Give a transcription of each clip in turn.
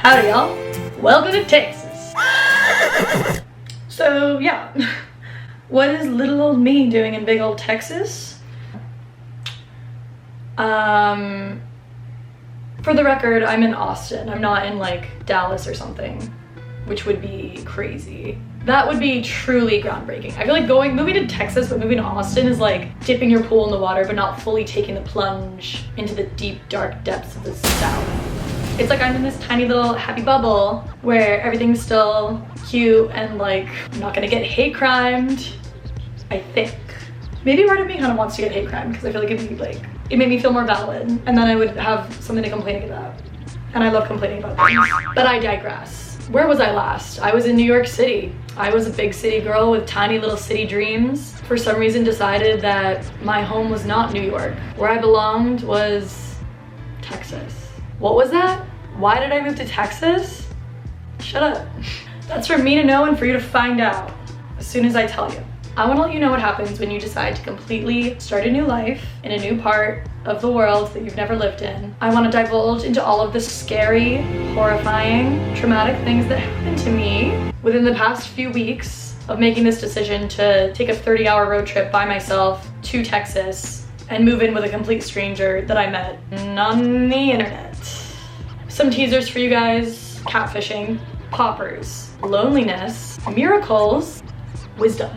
Howdy y'all, welcome to Texas. So yeah, what is little old me doing in big old Texas? For the record, I'm in Austin. I'm not in like Dallas or something, which would be crazy. That would be truly groundbreaking. I feel like moving to Texas, but moving to Austin is like dipping your pool in the water, but not fully taking the plunge into the deep, dark depths of the South. It's like I'm in this tiny little happy bubble where everything's still cute and like I'm not gonna get hate crimed, I think. Maybe part of me kind of wants to get hate crimed because I feel like it made me feel more valid, and then I would have something to complain about. And I love complaining about things. But I digress. Where was I last? I was in New York City. I was a big city girl with tiny little city dreams. For some reason decided that my home was not New York. Where I belonged was Texas. What was that? Why did I move to Texas? Shut up. That's for me to know and for you to find out as soon as I tell you. I want to let you know what happens when you decide to completely start a new life in a new part of the world that you've never lived in. I want to divulge into all of the scary, horrifying, traumatic things that happened to me within the past few weeks of making this decision to take a 30-hour road trip by myself to Texas and move in with a complete stranger that I met on the internet. Some teasers for you guys: catfishing, poppers, loneliness, miracles, wisdom.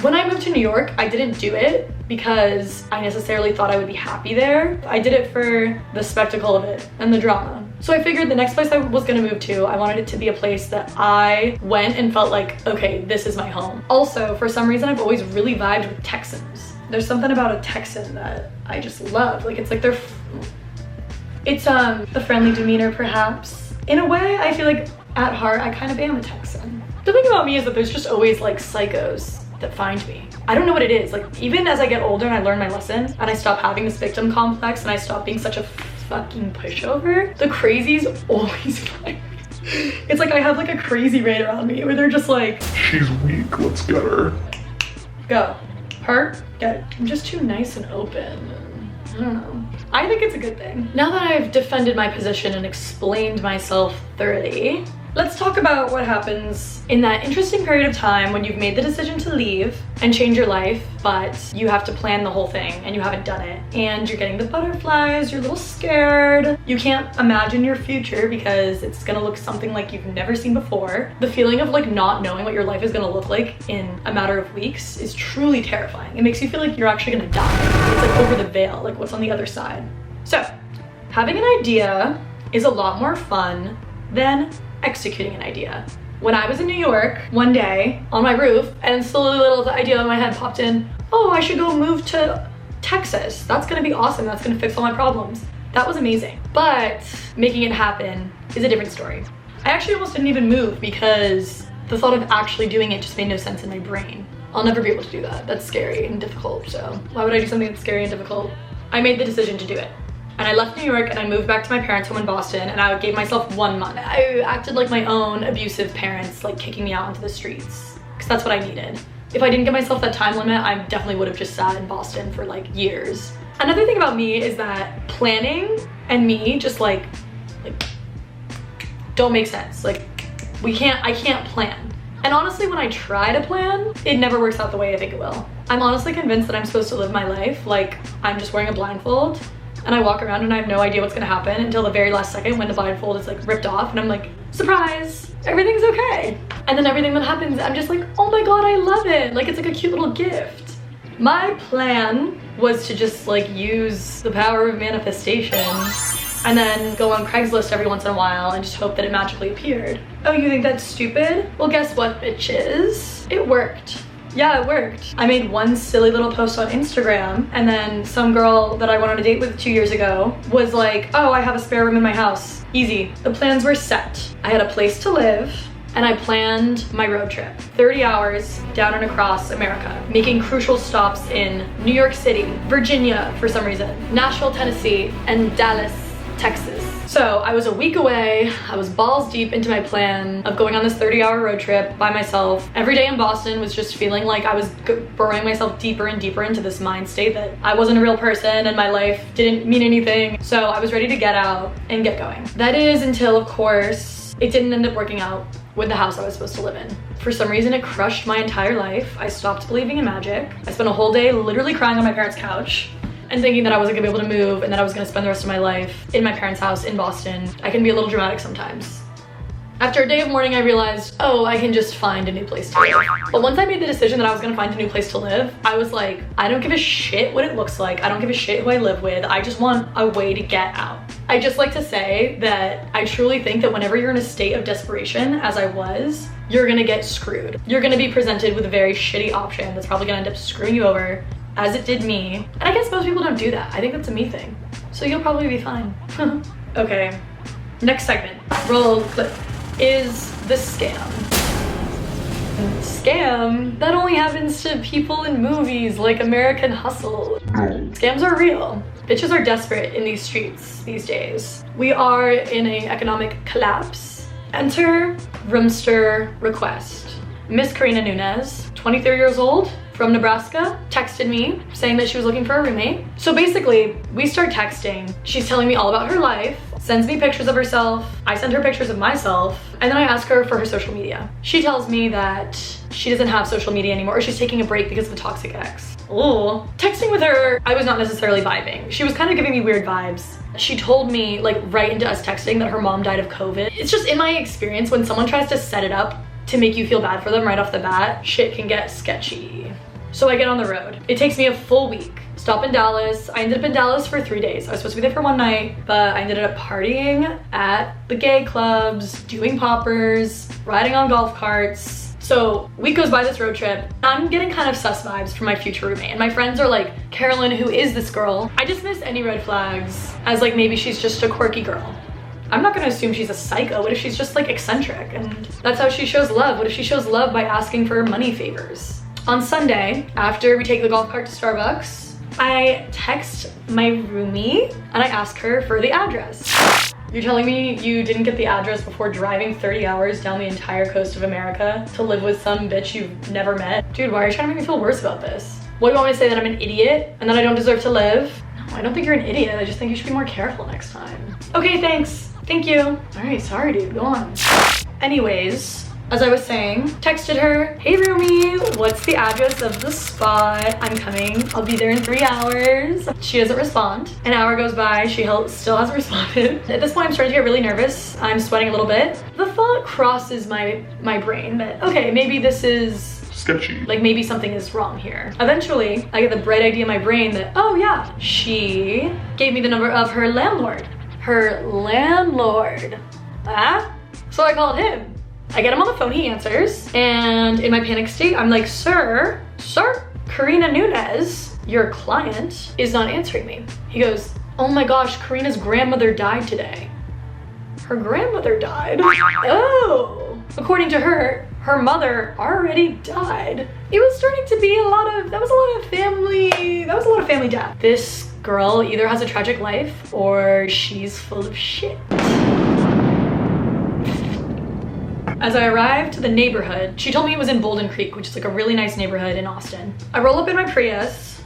When I moved to New York, I didn't do it because I necessarily thought I would be happy there. I did it for the spectacle of it and the drama. So I figured the next place I was gonna move to, I wanted it to be a place that I went and felt like, okay, this is my home. Also, for some reason, I've always really vibed with Texans. There's something about a Texan that I just love. Like, it's like it's a friendly demeanor, perhaps. In a way, I feel like at heart, I kind of am a Texan. The thing about me is that there's just always like psychos that find me. I don't know what it is. Like, even as I get older and I learn my lessons and I stop having this victim complex and I stop being such a fucking pushover, the crazies always find me. It's like I have like a crazy raid around me where they're just like, she's weak, let's get her. Go. Her? Get it. I'm just too nice and open. I don't know. I think it's a good thing. Now that I've defended my position and explained myself thoroughly, let's talk about what happens in that interesting period of time when you've made the decision to leave and change your life, but you have to plan the whole thing and you haven't done it. And you're getting the butterflies, you're a little scared. You can't imagine your future because it's gonna look something like you've never seen before. The feeling of like not knowing what your life is gonna look like in a matter of weeks is truly terrifying. It makes you feel like you're actually gonna die. It's like over the veil, like what's on the other side. So, having an idea is a lot more fun than executing an idea. When I was in New York one day on my roof and slowly little idea in my head popped in, oh, I should go move to Texas. That's gonna be awesome. That's gonna fix all my problems. That was amazing. But making it happen is a different story. I actually almost didn't even move because the thought of actually doing it just made no sense in my brain. I'll never be able to do that. That's scary and difficult, so why would I do something that's scary and difficult? I made the decision to do it. And I left New York and I moved back to my parents' home in Boston, and I gave myself 1 month. I acted like my own abusive parents, like kicking me out into the streets, because that's what I needed. If I didn't give myself that time limit, I definitely would have just sat in Boston for like years. Another thing about me is that planning and me just like don't make sense. Like I can't plan. And honestly, when I try to plan, it never works out the way I think it will. I'm honestly convinced that I'm supposed to live my life like I'm just wearing a blindfold and I walk around and I have no idea what's gonna happen until the very last second when the blindfold is like ripped off and I'm like, surprise, everything's okay. And then everything that happens, I'm just like, oh my God, I love it. Like, it's like a cute little gift. My plan was to just like use the power of manifestation and then go on Craigslist every once in a while and just hope that it magically appeared. Oh, you think that's stupid? Well, guess what, bitches? It worked. Yeah, it worked. I made one silly little post on Instagram, and then some girl that I went on a date with 2 years ago was like, oh, I have a spare room in my house. Easy. The plans were set. I had a place to live, and I planned my road trip. 30 hours down and across America, making crucial stops in New York City, Virginia for some reason, Nashville, Tennessee, and Dallas, Texas. So I was a week away. I was balls deep into my plan of going on this 30-hour road trip by myself. Every day in Boston was just feeling like I was burrowing myself deeper and deeper into this mind state that I wasn't a real person and my life didn't mean anything. So I was ready to get out and get going. That is until, of course, it didn't end up working out with the house I was supposed to live in. For some reason, it crushed my entire life. I stopped believing in magic. I spent a whole day literally crying on my parents' couch and thinking that I wasn't gonna be able to move and that I was gonna spend the rest of my life in my parents' house in Boston. I can be a little dramatic sometimes. After a day of mourning, I realized, oh, I can just find a new place to live. But once I made the decision that I was gonna find a new place to live, I was like, I don't give a shit what it looks like. I don't give a shit who I live with. I just want a way to get out. I just like to say that I truly think that whenever you're in a state of desperation, as I was, you're gonna get screwed. You're gonna be presented with a very shitty option that's probably gonna end up screwing you over, as it did me. And I guess most people don't do that. I think that's a me thing. So you'll probably be fine. Okay, next segment. Roll clip. Is the scam. Scam? That only happens to people in movies like American Hustle. Scams are real. Bitches are desperate in these streets these days. We are in an economic collapse. Enter Roomster request. Miss Karina Nunez, 23 years old, from Nebraska, texted me saying that she was looking for a roommate. So basically, we start texting. She's telling me all about her life, sends me pictures of herself, I send her pictures of myself, and then I ask her for her social media. She tells me that she doesn't have social media anymore, or she's taking a break because of a toxic ex. Ooh. Texting with her, I was not necessarily vibing. She was kind of giving me weird vibes. She told me, like right into us texting, that her mom died of COVID. It's just in my experience, when someone tries to set it up to make you feel bad for them right off the bat, shit can get sketchy. So I get on the road. It takes me a full week. Stop in Dallas. I ended up in Dallas for 3 days. I was supposed to be there for one night, but I ended up partying at the gay clubs, doing poppers, riding on golf carts. So week goes by this road trip. I'm getting kind of sus vibes from my future roommate. And my friends are like, Carolyn, who is this girl? I dismiss any red flags as like maybe she's just a quirky girl. I'm not gonna assume she's a psycho. What if she's just like eccentric and that's how she shows love? What if she shows love by asking for money favors? On Sunday, after we take the golf cart to Starbucks, I text my roomie and I ask her for the address. You're telling me you didn't get the address before driving 30 hours down the entire coast of America to live with some bitch you've never met? Dude, why are you trying to make me feel worse about this? What, do you want me to say that I'm an idiot and that I don't deserve to live? No, I don't think you're an idiot. I just think you should be more careful next time. Okay, thanks. Thank you. All right, sorry dude, go on. Anyways, as I was saying, texted her, hey roomie, what's the address of the spot? I'm coming, I'll be there in 3 hours. She doesn't respond. An hour goes by, she still hasn't responded. At this point, I'm starting to get really nervous. I'm sweating a little bit. The thought crosses my brain that, okay, maybe this is sketchy. Like maybe something is wrong here. Eventually, I get the bright idea in my brain that, oh yeah, she gave me the number of her landlord. Her landlord. Ah? So I called him. I get him on the phone, he answers, and in my panic state, I'm like, sir, Karina Nunez, your client, is not answering me. He goes, oh my gosh, Karina's grandmother died today. Her grandmother died? Oh. According to her, her mother already died. It was starting to be a lot of family death. This girl either has a tragic life or she's full of shit. As I arrived to the neighborhood, she told me it was in Bolden Creek, which is like a really nice neighborhood in Austin. I roll up in my Prius,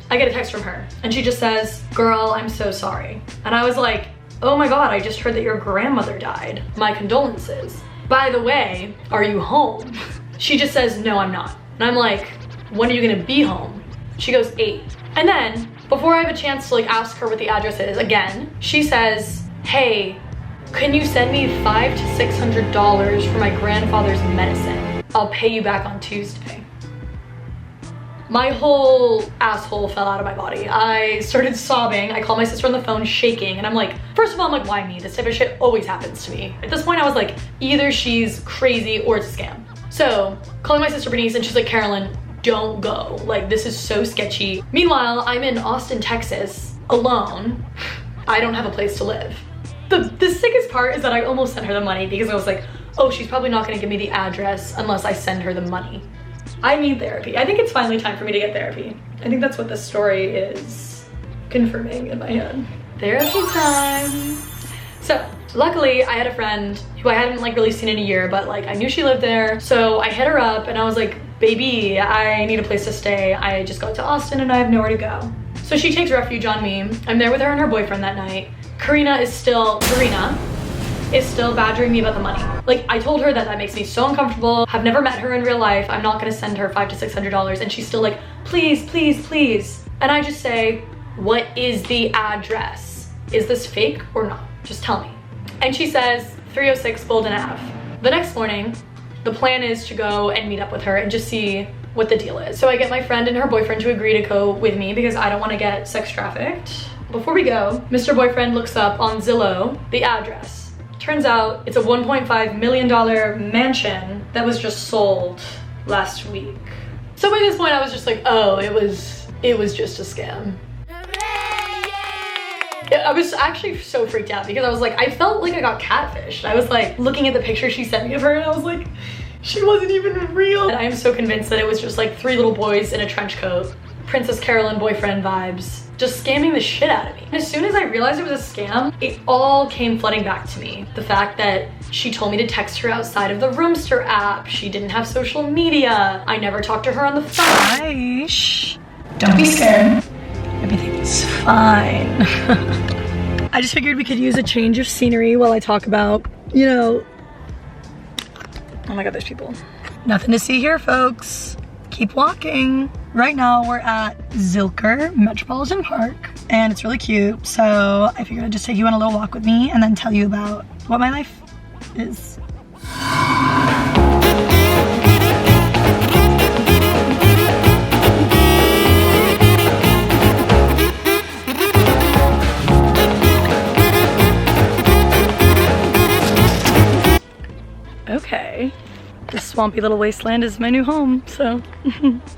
I get a text from her, and she just says, girl, I'm so sorry. And I was like, oh my God, I just heard that your grandmother died. My condolences. By the way, are you home? She just says, no, I'm not. And I'm like, when are you gonna be home? She goes, 8. And then, before I have a chance to like ask her what the address is again, she says, hey, can you send me $500 to $600 for my grandfather's medicine? I'll pay you back on Tuesday. My whole asshole fell out of my body. I started sobbing. I called my sister on the phone shaking and I'm like, first of all, I'm like, why me? This type of shit always happens to me. At this point I was like, either she's crazy or it's a scam. So calling my sister Bernice and she's like, Carolyn, don't go. Like, this is so sketchy. Meanwhile, I'm in Austin, Texas, alone. I don't have a place to live. The sickest part is that I almost sent her the money because I was like, oh, she's probably not gonna give me the address unless I send her the money. I need therapy. I think it's finally time for me to get therapy. I think that's what this story is confirming in my head. Therapy time. So luckily I had a friend who I hadn't like really seen in a year, but like I knew she lived there. So I hit her up and I was like, baby, I need a place to stay. I just got to Austin and I have nowhere to go. So she takes refuge on me. I'm there with her and her boyfriend that night. Karina is still badgering me about the money. Like, I told her that that makes me so uncomfortable. I've never met her in real life. I'm not gonna send her $500 to $600, and she's still like, please, please, please. And I just say, what is the address? Is this fake or not? Just tell me. And she says, 306 Bolden Ave. The next morning, the plan is to go and meet up with her and just see what the deal is. So I get my friend and her boyfriend to agree to go with me because I don't want to get sex trafficked. Before we go, Mr. Boyfriend looks up on Zillow the address. Turns out it's a $1.5 million mansion that was just sold last week. So by this point I was just like, oh, it was just a scam. I was actually so freaked out because I was like, I felt like I got catfished. I was like looking at the picture she sent me of her and I was like, she wasn't even real. And I am so convinced that it was just like 3 little boys in a trench coat, Princess Carolyn boyfriend vibes, just scamming the shit out of me. And as soon as I realized it was a scam, it all came flooding back to me. The fact that she told me to text her outside of the Roomster app. She didn't have social media. I never talked to her on the phone. Hi, shh. Don't be scared. Everything's fine. I just figured we could use a change of scenery while I talk about, you know, oh my God, there's people. Nothing to see here, folks. Keep walking. Right now we're at Zilker Metropolitan Park and it's really cute. So I figured I'd just take you on a little walk with me and then tell you about what my life is. Okay. This swampy little wasteland is my new home, so.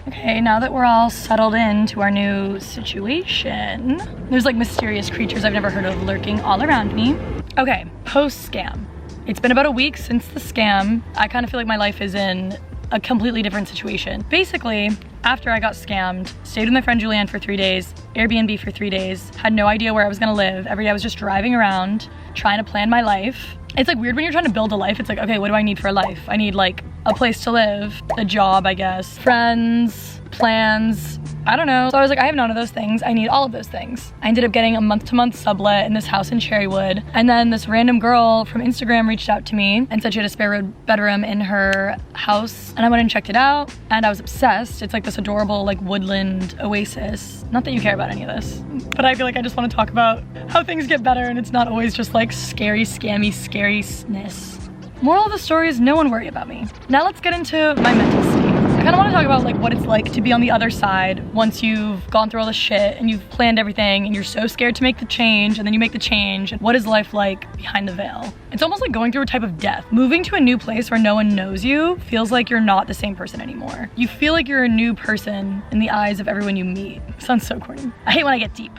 Okay, now that we're all settled into our new situation, there's like mysterious creatures I've never heard of lurking all around me. Okay, post-scam. It's been about a week since the scam. I kind of feel like my life is in a completely different situation. Basically, after I got scammed, stayed with my friend Julianne for 3 days, Airbnb for 3 days, had no idea where I was gonna live. Every day I was just driving around, trying to plan my life. It's like weird when you're trying to build a life. It's like, okay, what do I need for a life? I need like a place to live, a job, I guess, friends, plans, I don't know. So I was like, I have none of those things. I need all of those things. I ended up getting a month-to-month sublet in this house in Cherrywood. And then this random girl from Instagram reached out to me and said she had a spare bedroom in her house. And I went and checked it out and I was obsessed. It's like this adorable like woodland oasis. Not that you care about any of this, but I feel like I just want to talk about how things get better and it's not always just like scary, scammy, scariness. Moral of the story is no one worry about me. Now let's get into my mental state. I kind of want to talk about like what it's like to be on the other side once you've gone through all this shit and you've planned everything and you're so scared to make the change and then you make the change. And what is life like behind the veil? It's almost like going through a type of death. Moving to a new place where no one knows you feels like you're not the same person anymore. You feel like you're a new person in the eyes of everyone you meet. Sounds so corny. I hate when I get deep.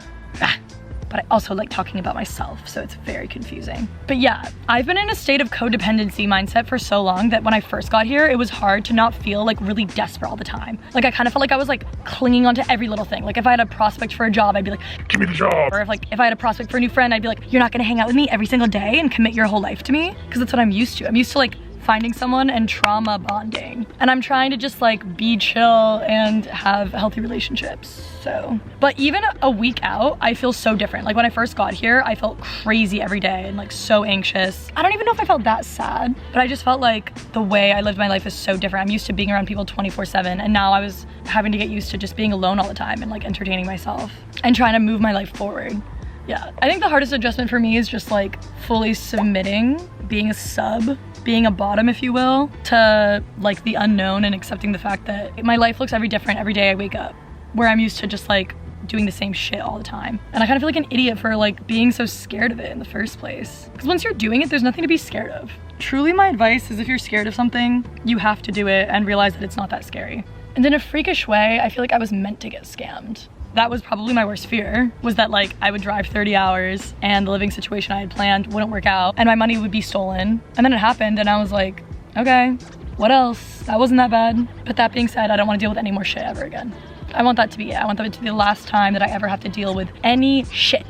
But I also like talking about myself, so it's very confusing. But yeah, I've been in a state of codependency mindset for so long that when I first got here, it was hard to not feel like really desperate all the time. Like I kind of felt like I was like clinging onto every little thing. Like if I had a prospect for a job, I'd be like, give me the job. or if I had a prospect for a new friend, I'd be like, you're not gonna hang out with me every single day and commit your whole life to me? Because that's what I'm used to. I'm used to like finding someone and trauma bonding. And I'm trying to just like be chill and have healthy relationships, so. But even a week out, I feel so different. Like when I first got here, I felt crazy every day and like so anxious. I don't even know if I felt that sad, but I just felt like the way I lived my life is so different. I'm used to being around people 24/7 and now I was having to get used to just being alone all the time and like entertaining myself and trying to move my life forward. Yeah, I think the hardest adjustment for me is just like fully submitting, being a sub, being a bottom, if you will, to like the unknown and accepting the fact that my life looks different every day I wake up, where I'm used to just like doing the same shit all the time. And I kind of feel like an idiot for like being so scared of it in the first place. Because once you're doing it, there's nothing to be scared of. Truly, my advice is if you're scared of something, you have to do it and realize that it's not that scary. And in a freakish way, I feel like I was meant to get scammed. That was probably my worst fear, was that like I would drive 30 hours and the living situation I had planned wouldn't work out and my money would be stolen. And then it happened and I was like, okay, what else? That wasn't that bad. But that being said, I don't want to deal with any more shit ever again. I want that to be it. I want that to be the last time that I ever have to deal with any shit.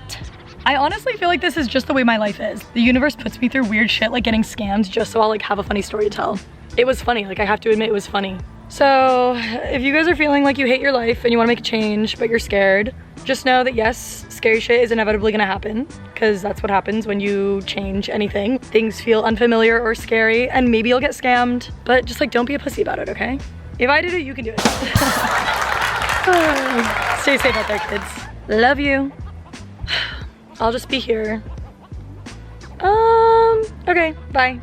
I honestly feel like this is just the way my life is. The universe puts me through weird shit like getting scammed just so I'll like have a funny story to tell. It was funny, like I have to admit it was funny. So if you guys are feeling like you hate your life and you wanna make a change, but you're scared, just know that yes, scary shit is inevitably gonna happen, because that's what happens when you change anything. Things feel unfamiliar or scary, and maybe you'll get scammed, but just like don't be a pussy about it, okay? If I did it, you can do it. Stay safe out there, kids. Love you. I'll just be here. Okay, bye.